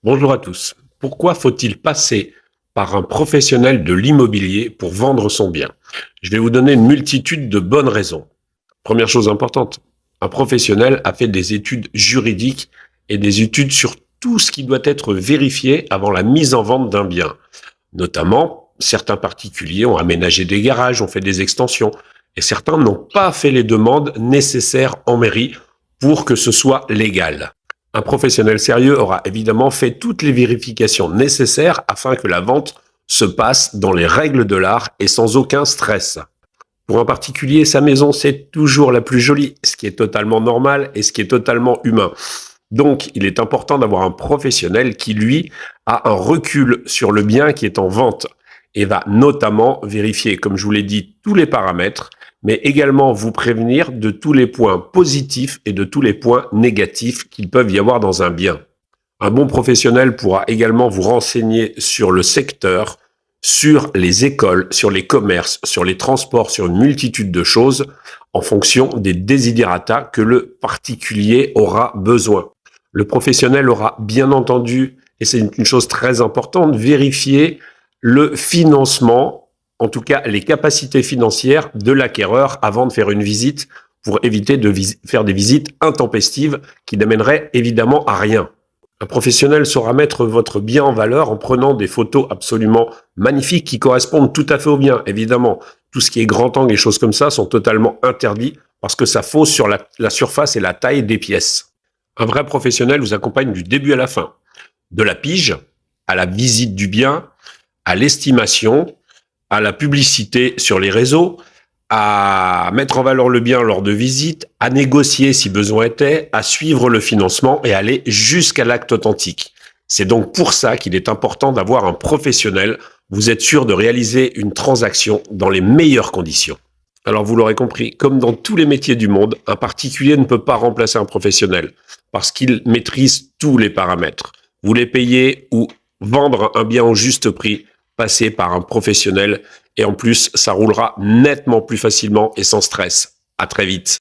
Bonjour à tous. Pourquoi faut-il passer par un professionnel de l'immobilier pour vendre son bien? Je vais vous donner une multitude de bonnes raisons. Première chose importante, un professionnel a fait des études juridiques et des études sur tout ce qui doit être vérifié avant la mise en vente d'un bien. Notamment, certains particuliers ont aménagé des garages, ont fait des extensions, et certains n'ont pas fait les demandes nécessaires en mairie pour que ce soit légal. Un professionnel sérieux aura évidemment fait toutes les vérifications nécessaires afin que la vente se passe dans les règles de l'art et sans aucun stress. Pour un particulier, sa maison, c'est toujours la plus jolie, ce qui est totalement normal et ce qui est totalement humain. Donc, il est important d'avoir un professionnel qui, lui, a un recul sur le bien qui est en vente et va notamment vérifier, comme je vous l'ai dit, tous les paramètres, mais également vous prévenir de tous les points positifs et de tous les points négatifs qu'il peuvent y avoir dans un bien. Un bon professionnel pourra également vous renseigner sur le secteur, sur les écoles, sur les commerces, sur les transports, sur une multitude de choses en fonction des desiderata que le particulier aura besoin. Le professionnel aura bien entendu, et c'est une chose très importante, vérifier le financement, en tout cas les capacités financières de l'acquéreur avant de faire une visite pour éviter de faire des visites intempestives qui n'amèneraient évidemment à rien. Un professionnel saura mettre votre bien en valeur en prenant des photos absolument magnifiques qui correspondent tout à fait au bien. Évidemment, tout ce qui est grand angle et choses comme ça sont totalement interdits parce que ça fausse sur la surface et la taille des pièces. Un vrai professionnel vous accompagne du début à la fin, de la pige à la visite du bien, à l'estimation, à la publicité sur les réseaux, à mettre en valeur le bien lors de visites, à négocier si besoin était, à suivre le financement et aller jusqu'à l'acte authentique. C'est donc pour ça qu'il est important d'avoir un professionnel. Vous êtes sûr de réaliser une transaction dans les meilleures conditions. Alors vous l'aurez compris, comme dans tous les métiers du monde, un particulier ne peut pas remplacer un professionnel parce qu'il maîtrise tous les paramètres. Vous les payez ou vendre un bien au juste prix, passer par un professionnel et en plus, ça roulera nettement plus facilement et sans stress. À très vite.